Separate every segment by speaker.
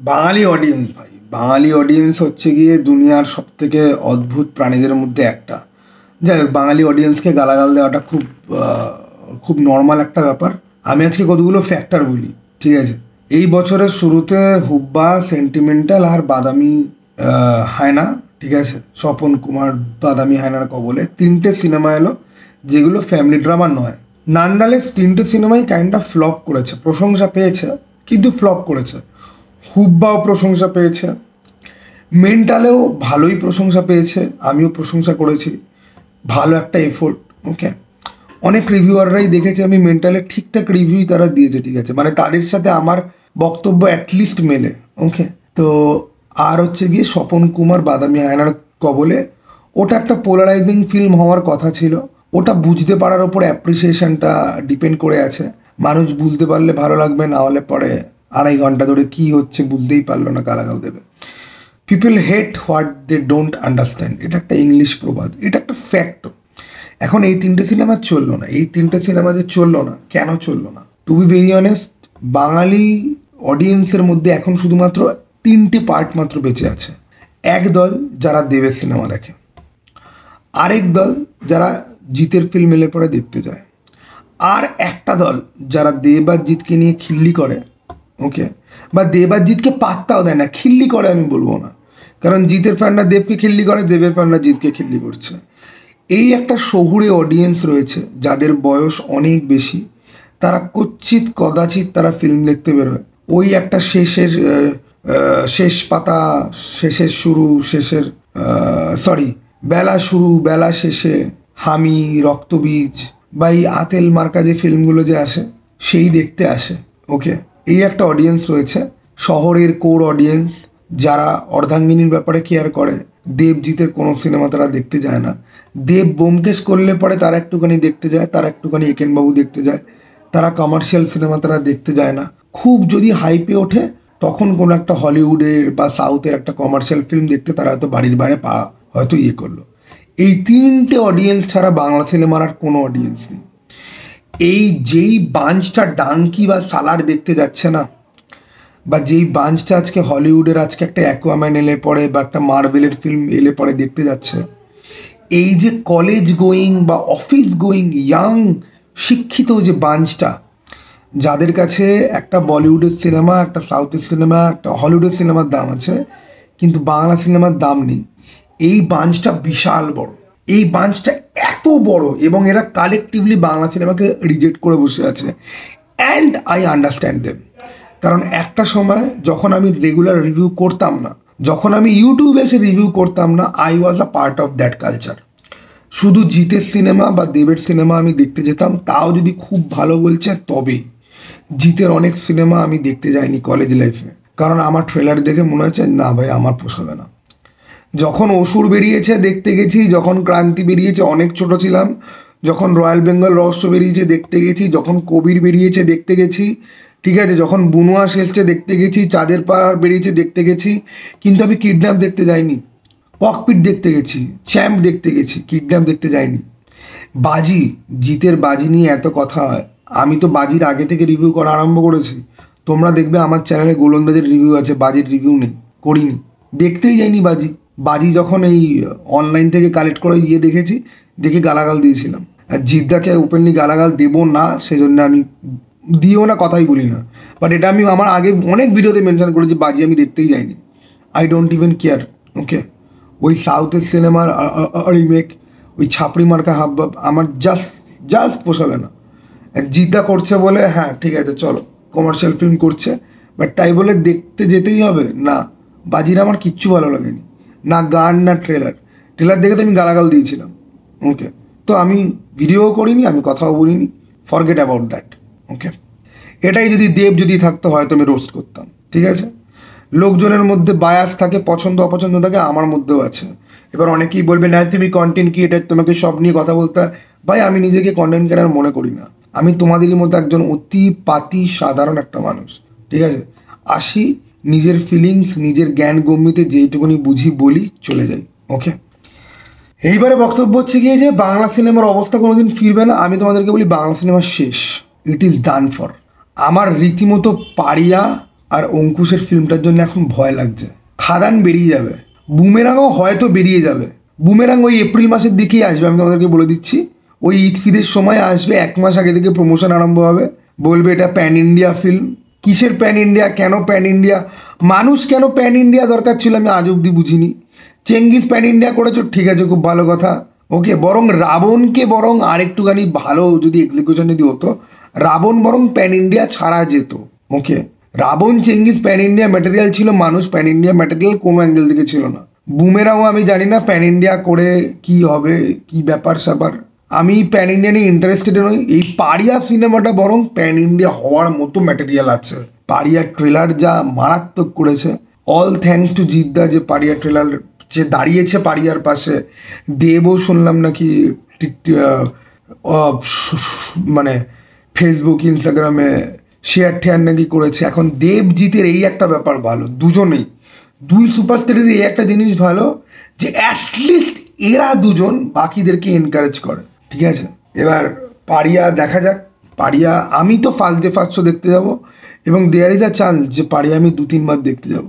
Speaker 1: বাঙালি audience ভাই, বাঙালি audience হচ্ছে গিয়ে দুনিয়ার সব থেকে অদ্ভুত প্রাণীদের মধ্যে একটা। যাই হোক, বাঙালি অডিয়েন্সকে গালাগাল দেওয়াটা খুব নর্মাল একটা ব্যাপার। আমি আজকে কতগুলো ফ্যাক্টর বলি, ঠিক আছে। এই বছরের শুরুতে হুব্বা, সেন্টিমেন্টাল আর বাদামি হায়না, ঠিক আছে, স্বপন কুমার বাদামি হায়নার কবলে তিনটে সিনেমা এলো যেগুলো ফ্যামিলি ড্রামা নয়। নানদালেস তিনটে সিনেমাই কাইন্ড অফ ফ্লপ করেছে, প্রশংসা পেয়েছে কিন্তু ফ্লপ করেছে। হুব্বাও প্রশংসা পেয়েছে, মেন্টালেও ভালোই প্রশংসা পেয়েছে, আমিও প্রশংসা করেছি, ভালো একটা এফোর্ট। ওকে, অনেক রিভিউয়াররাই দেখেছে আমি মেন্টালে ঠিকঠাক রিভিউই তারা দিয়েছে, ঠিক আছে, মানে তাদের সাথে আমার বক্তব্য অ্যাটলিস্ট মেলে। ওকে, তো আর হচ্ছে গিয়ে স্বপন কুমার বাদামি হায়নার কবলে, ওটা একটা পোলারাইজিং ফিল্ম হওয়ার কথা ছিল। ওটা বুঝতে পারার ওপর অ্যাপ্রিসিয়েশনটা ডিপেন্ড করে আছে। মানুষ বুঝতে পারলে ভালো লাগবে, না হলে পরে 2.5 ঘন্টা ধরে কী হচ্ছে বুঝতেই পারলো না, গালাগাল দেবে। People hate what they don't understand, এটা একটা ইংলিশ প্রবাদ, এটা একটা ফ্যাক্ট। এখন এই তিনটে সিনেমা চললো না, এই তিনটে সিনেমা যে চললো না, কেন চললো না? টু বি ভেরি অনেস্ট, বাঙালি অডিয়েন্সের মধ্যে এখন শুধুমাত্র 3টে পার্ট মাত্র বেঁচে আছে। এক দল যারা দেবের সিনেমা দেখে, আরেক দল যারা জিতের ফিল্ম এলে পরে দেখতে যায়, আর একটা দল যারা দেব আর জিতকে নিয়ে খিল্লি করে। ওকে, বা দেব আর জিতকে পাত্তাও দেয় না, খিল্লি করে আমি বলবো না, কারণ জিতের ফ্যানরা দেবকে খিল্লি করে, দেবের ফ্যানরা জিতকে খিল্লি করছে। এই একটা শহুরে অডিয়েন্স রয়েছে যাদের বয়স অনেক বেশি, তারা কচ্ছিত কদাচিৎ তারা ফিল্ম দেখতে বেরোয়। ওই একটা শেষ পাতা, শেষের শুরু, বেলা শুরু বেলা শেষে, হামি, রক্তবীজ বা এই আতেল মার্কা যে ফিল্মগুলো যে আসে, সেই দেখতে আসে। ওকে, এই একটা অডিয়েন্স রয়েছে, শহরের কোর অডিয়েন্স, যারা অর্ধাঙ্গিনীর ব্যাপারে কেয়ার করে। দেবজিতের কোনো সিনেমা তারা দেখতে যায় না। দেব ব্যোমকেশ করলে পরে তারা একটুখানি দেখতে যায়, তারা একটুখানি একেনবাবু দেখতে যায়, তারা কমার্শিয়াল সিনেমা তারা দেখতে যায় না। খুব যদি হাইপে ওঠে তখন কোনো একটা হলিউডের বা সাউথের একটা কমার্শিয়াল ফিল্ম দেখতে তারা হয়তো বাড়ির বাইরে হয়তো করলো। এই 3টে অডিয়েন্স ছাড়া বাংলা সিনেমার আর কোনো অডিয়েন্স নেই। এই যেই বাঞ্চটা ডাঙ্কি বা সালার দেখতে যাচ্ছে না, বা যেই বাঞ্চটা আজকে হলিউডের আজকে একটা অ্যাকোয়াম্যান এলে পরে বা একটা মার্বেলের ফিল্ম এলে পরে দেখতে যাচ্ছে, এই যে কলেজ গোয়িং বা অফিস গোয়িং ইয়াং শিক্ষিত যে বাঞ্চটা, যাদের কাছে একটা বলিউডের সিনেমা, একটা সাউথের সিনেমা, একটা হলিউডের সিনেমার দাম আছে কিন্তু বাংলা সিনেমার দাম নেই, এই বাঞ্চটা বিশাল বড়। এই বাঞ্চটা এত বড় এবং এরা কালেকটিভলি বাংলা সিনেমাকে রিজেক্ট করে বসে আছে। অ্যান্ড আই আন্ডারস্ট্যান্ড দেম, কারণ একটা সময় যখন আমি রেগুলার রিভিউ করতাম না, যখন আমি ইউটিউবে এসে রিভিউ করতাম না, I was a part of that culture. শুধু জিতের সিনেমা বা দেবের সিনেমা আমি দেখতে যেতাম, তাও যদি খুব ভালো বলছে তবেই। জিতের অনেক সিনেমা আমি দেখতে যাইনি কলেজ লাইফে, কারণ আমার ট্রেলার দেখে মনে হচ্ছে না ভাই আমার পোষাবে না। যখন অসুর বেরিয়েছে দেখতে গেছি, যখন ক্রান্তি বেরিয়েছে অনেক ছোট ছিলাম, যখন রয়্যাল বেঙ্গল রহস্য বেরিয়েছে দেখতে গেছি, যখন কবির বেরিয়েছে দেখতে গেছি, ঠিক আছে, যখন বুনুয়াস এসছে দেখতে গেছি, চাঁদের পাহাড় বেরিয়েছে দেখতে গেছি, কিন্তু আমি কিডন্যাপ দেখতে যাইনি। ককপিট দেখতে গেছি, চ্যাম্প দেখতে গেছি, কিডন্যাপ দেখতে যাইনি। বাজি, জিতের বাজি নিয়ে এত কথা হয়, আমি তো বাজির আগে থেকে রিভিউ করা আরম্ভ করেছি। তোমরা দেখবে আমার চ্যানেলে গোলন্দাজের রিভিউ আছে, বাজির রিভিউ নেই, করিনি, দেখতেই যাইনি বাজি। বাজি যখন এই অনলাইন থেকে কালেক্ট করে দেখেছি, দেখে গালাগাল দিয়েছিলাম। আর জিদ্দাকে ওপেনলি গালাগাল দেবো না, সেজন্য আমি দিও না, কথাই বলি না। বাট এটা আমি আমার আগে অনেক ভিডিওতে মেনশন করেছি, বাজি আমি দেখতেই যাইনি। I don't even care. Okay, ওই সাউথের সিনেমার রিমেক, ওই ছাপড়ি মার্কা হাবভাব আমার জাস্ট পোষাবে না। জিদ্দা করছে বলে হ্যাঁ ঠিক আছে চলো, কমার্শিয়াল ফিল্ম করছে, বাট তাই বলে দেখতে যেতেই হবে না। বাজির আমার কিচ্ছু ভালো লাগেনি, না গান না ট্রেলার দেখে তো আমি গালাগাল দিয়েছিলাম। ওকে, তো আমি ভিডিও করিনি, আমি কথাও বলিনি, ফরগেট অ্যাবাউট দ্যাট। ওকে, এটাই যদি দেব যদি থাকতো হয়তো আমি রোস্ট করতাম, ঠিক আছে। লোকজনের মধ্যে বায়াস থাকে, পছন্দ অপছন্দ থাকে, আমার মধ্যেও আছে। এবার অনেকেই বলবে না তুমি কন্টেন্ট ক্রিয়েটার, তোমাকে সব নিয়ে কথা বলতে হয়। ভাই আমি নিজেকে কন্টেন্ট ক্রিয়েটার মনে করি না, আমি তোমাদেরই মতো একজন অতি পাতি সাধারণ একটা মানুষ, ঠিক আছে। আসি, নিজের ফিলিংস, নিজের জ্ঞান গম্যিতে যেইটুকুনি বুঝি বলি, চলে যাই। ওকে, এইবারে বক্তব্য হচ্ছে গিয়ে যে বাংলা সিনেমার অবস্থা কোনোদিন ফিরবে না। আমি তোমাদেরকে বলি বাংলা সিনেমা শেষ, ইট ইজ ডান ফর। আমার রীতিমতো পারিয়া আর অঙ্কুশের ফিল্মটার জন্য এখন ভয় লাগছে। খাদান বেরিয়ে যাবে, বুমেরাংও হয়তো বেরিয়ে যাবে। বুমেরাং ওই এপ্রিল মাসের দিকেই আসবে, আমি তোমাদেরকে বলে দিচ্ছি। ওই ঈদ ফিদের সময় আসবে, 1 মাস আগে থেকে প্রমোশন আরম্ভ হবে, বলবে এটা প্যান ইন্ডিয়া ফিল্ম। কিসের প্যান ইন্ডিয়া, কেন প্যান ইন্ডিয়া, মানুষ কেন প্যান ইন্ডিয়া দরকার ছিল আমি আজ অব্দি বুঝিনি। চেঙ্গিস প্যান ইন্ডিয়া করেছো, ঠিক আছে, খুব ভালো কথা, ওকে। বরং রাবণকে বরং আরেকটুখানি ভালো যদি এক্সিকিউশন যদি হতো, রাবণ বরং প্যান ইন্ডিয়া ছাড়া যেত, okay. Raavan Chengiz pan India material ছিল, মানুষ প্যান ইন্ডিয়া ম্যাটেরিয়াল কোনো অ্যাঙ্গেল থেকে ছিল না। বুমেরাও আমি জানি না প্যান ইন্ডিয়া করে কি হবে, কি ব্যাপার স্যাপার, আমি প্যান ইন্ডিয়া নিয়ে ইন্টারেস্টেড নই। এই পাড়িয়া সিনেমাটা বরং প্যান ইন্ডিয়া হওয়ার মতো ম্যাটেরিয়াল আছে। পাড়িয়া ট্রেলার যা মারাত্মক করেছে, অল থ্যাঙ্কস টু জিদ্দা, যে পাড়িয়া ট্রেলার যে দাঁড়িয়েছে পাড়িয়ার পাশে। দেবও শুনলাম নাকি মানে ফেসবুক ইনস্টাগ্রামে শেয়ার টেয়ার নাকি করেছে। এখন দেবজিতের এই একটা ব্যাপার ভালো, দুজনেই দুই সুপারস্টারের এই একটা জিনিস ভালো যে অ্যাটলিস্ট এরা দুজন বাকিদেরকে এনকারেজ করে, ঠিক আছে। এবার পাড়িয়া দেখা যাক, পাড়িয়া আমি তো ফার্স্ট শো দেখতে যাব, এবং দেয়ার ইজ আ চান্স যে পাড়িয়া আমি 2-3 বার দেখতে যাব।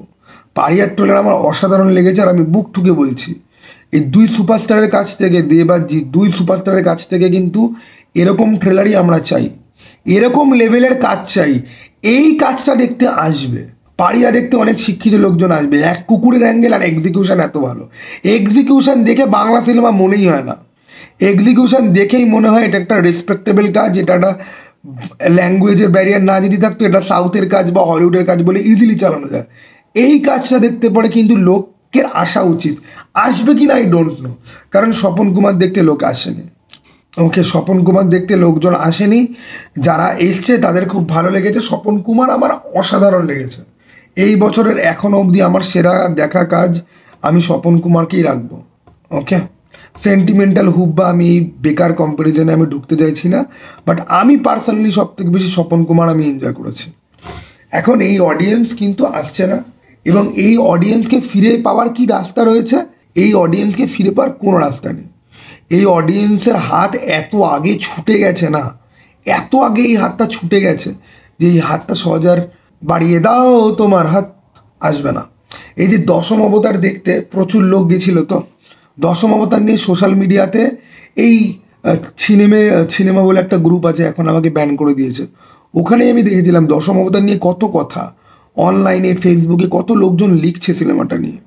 Speaker 1: পাড়িয়ার ট্রেলার আমার অসাধারণ লেগেছে, আর আমি বুক ঠুকে বলছি এই দুই সুপারস্টারের কাছ থেকে, দেব আর জিৎ, দুই সুপারস্টারের কাছ থেকে কিন্তু এরকম ট্রেলারই আমরা চাই, এরকম লেভেলের কাজ চাই। এই কাজটা দেখতে আসবে, পাড়িয়া দেখতে অনেক শিক্ষিত লোকজন আসবে। এক কুকুরের অ্যাঙ্গেল আর এক্সিকিউশন এত ভালো, এক্সিকিউশন দেখে বাংলা সিনেমা মনেই হয় না, এক্সিকিউশন দেখেই মনে হয় এটা একটা রেসপেক্টেবল কাজ, এটা একটা ল্যাঙ্গুয়েজের ব্যারিয়ার না যদি থাকতো, এটা সাউথের কাজ বা হলিউডের কাজ বলে ইজিলি চালানো যায়। এই কাজটা দেখতে পরে কিন্তু লোকের আসা উচিত, আসবে কি না আই ডোন্ট নো, কারণ স্বপন কুমার দেখতে লোক আসেনি, ওকে। স্বপন কুমার দেখতে লোকজন আসেনি, যারা এসছে তাদের খুব ভালো লেগেছে। স্বপন কুমার আমার অসাধারণ লেগেছে এই বছরের, এখনও অবধি আমার সেরা দেখা কাজ আমি স্বপন কুমারকেই রাখবো, ওকে। সেন্টিমেন্টাল হুব্বা আমি বেকার কম্পারিজনে আমি ঢুকতে চাইছি না, বাট আমি পার্সোনালি সবথেকে বেশি স্বপন কুমার আমি এনজয় করেছি। এখন এই অডিয়েন্স কিন্তু আসছে না, এবং এই অডিয়েন্সকে ফিরে পাওয়ার কি রাস্তা রয়েছে? এই অডিয়েন্সকে ফিরে পাওয়ার কোনো রাস্তা নেই। এই অডিয়েন্সের হাত এত আগে ছুটে গেছে না, এত আগে এই হাতটা ছুটে গেছে যে এই হাতটা সহজে আর বাড়িয়ে দাও তোমার হাত আসবে না। এই যে দশম অবতার দেখতে প্রচুর লোক গেছিল, তো দশম অবতার নিয়ে সোশ্যাল মিডিয়াতে এই সিনেমা বলে একটা গ্রুপ আছে, এখন আমাকে ব্যান করে দিয়েছে, ওখানেই আমি দেখেছিলাম দশম অবতার নিয়ে কত কথা, অনলাইনে ফেসবুকে কত লোকজন লিখছে সিনেমাটা নিয়ে,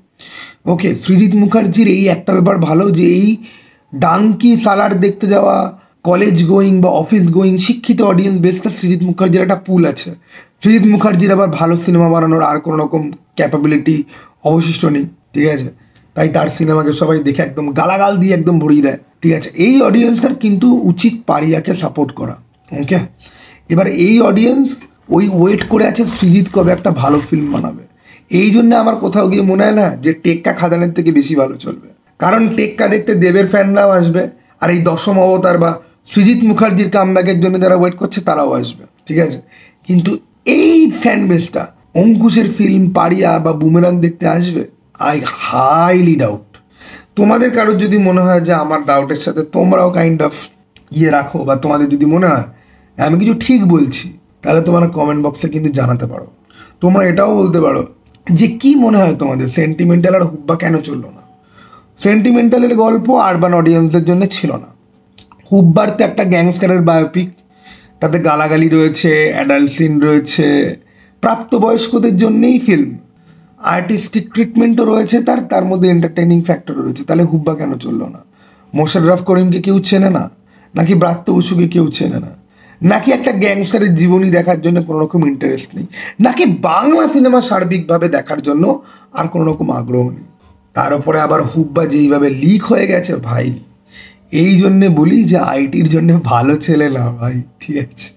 Speaker 1: ওকে। সৃজিত মুখার্জির এই একটা ব্যাপার ভালো যে এই ডাঙ্কি সালার দেখতে যাওয়া কলেজ গোয়িং বা অফিস গোয়িং শিক্ষিত অডিয়েন্স বেসটা সৃজিত মুখার্জির একটা পুল আছে। সৃজিত মুখার্জির আবার ভালো সিনেমা বানানোর আর কোনো রকম ক্যাপাবিলিটি অবশিষ্ট নেই, ঠিক আছে, তাই তার সিনেমাকে সবাই দেখে একদম গালাগাল দিয়ে একদম ভরিয়ে দেয়, ঠিক আছে। এই অডিয়েন্সটার কিন্তু উচিত পাড়িয়াকে সাপোর্ট করা, ওকে। এবার এই অডিয়েন্স ওই ওয়েট করে আছে সৃজিত কবে একটা ভালো ফিল্ম বানাবে। এই জন্য আমার কোথাও গিয়ে মনে হয় না যে টেক্কা খাদানের থেকে বেশি ভালো চলবে, কারণ টেক্কা দেখতে দেবের ফ্যানরাও আসবে, আর এই দশম অবতার বা সৃজিত মুখার্জির কামব্যাকের জন্য যারা ওয়েট করছে তারাও আসবে, ঠিক আছে। কিন্তু এই ফ্যান বেসটা অঙ্কুশের ফিল্ম পাড়িয়া বা বুমেরাং দেখতে আসবে, আই হাইলি ডাউট। তোমাদের কারোর যদি মনে হয় যে আমার ডাউটের সাথে তোমরাও কাইন্ড অফ রাখো, বা তোমাদের যদি মনে হয় আমি কিছু ঠিক বলছি, তাহলে তোমরা কমেন্ট বক্সে কিন্তু জানাতে পারো। তোমরা এটাও বলতে পারো যে কি মনে হয় তোমাদের, সেন্টিমেন্টাল আর হুব্বা কেন চললো না? সেন্টিমেন্টালের গল্প আরবান অডিয়েন্সের জন্য ছিল না, হুব্বার তো একটা গ্যাংস্টারের বায়োপিক, তাতে গালাগালি রয়েছে, অ্যাডাল্ট সিন রয়েছে, প্রাপ্তবয়স্কদের জন্যেই ফিল্ম, আর্টিস্টিক ট্রিটমেন্টও রয়েছে, তার মধ্যে এন্টারটেইনিং ফ্যাক্টরও রয়েছে, তাহলে হুব্বা কেন চললো না? মোশাররফ করিমকে কেউ চেনে না, নাকি ব্রাত্য বসুকে কেউ চেনে না, নাকি একটা গ্যাংস্টারের জীবনী দেখার জন্য কোনো রকম ইন্টারেস্ট নেই, নাকি বাংলা সিনেমা সার্বিকভাবে দেখার জন্য আর কোনো রকম আগ্রহ নেই? তার উপরে আবার হুব্বা যেইভাবে লিক হয়ে গেছে ভাই, এই জন্যে বলি যে আইটির জন্য ভালো ছেলে না ভাই, ঠিক আছে,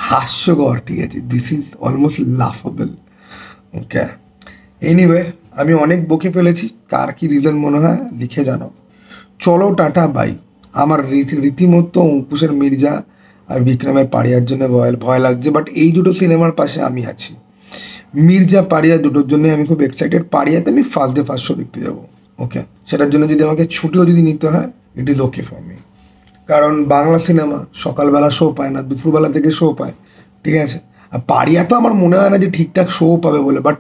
Speaker 1: হাস্যকর, ঠিক আছে, this is almost laughable, okay. Anyway আমি অনেক বকে ফেলেছি, কার কি রিজন মনে হয় লিখে জানো। চলো টাটা বাই। আমার রীতিমতো অঙ্কুশের মির্জা আর বিক্রমের পাড়িয়ার জন্য ভয় লাগছে, বাট এই দুটো সিনেমার পাশে আমি আছি। মির্জা পাড়িয়া দুটোর জন্য আমি খুব এক্সাইটেড। পাড়িয়াতে আমি ফার্স্ট শো দেখতে যাবো, ওকে। সেটার জন্য যদি আমাকে ছুটিও যদি নিতে হয়, it is okay for me, কারণ বাংলা সিনেমা সকালবেলা শো পায় না, দুপুরবেলা থেকে শো পায়, ঠিক আছে। আর পারিয়া তো আমার মনে হয় না যে ঠিকঠাক শো পাবে বলে, বাট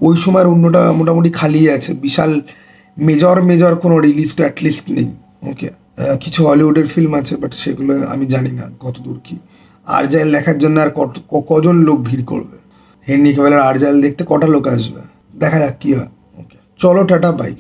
Speaker 1: ওই সময়ের অন্যটা মোটামুটি খালি আছে, বিশাল মেজর কোনো রিলিজ তো অ্যাটলিস্ট নেই। ওকে, কিছু হলিউডের ফিল্ম আছে, বাট সেগুলো আমি জানি না কত দূর কি। আরজাইল দেখার জন্য আর কজন লোক ভিড় করবে? হেনরি ক্যাভিলের আরজাইল দেখতে কটা লোক আসবে? দেখা যাক কি হয়। ওকে, চলো টাটা, বাই।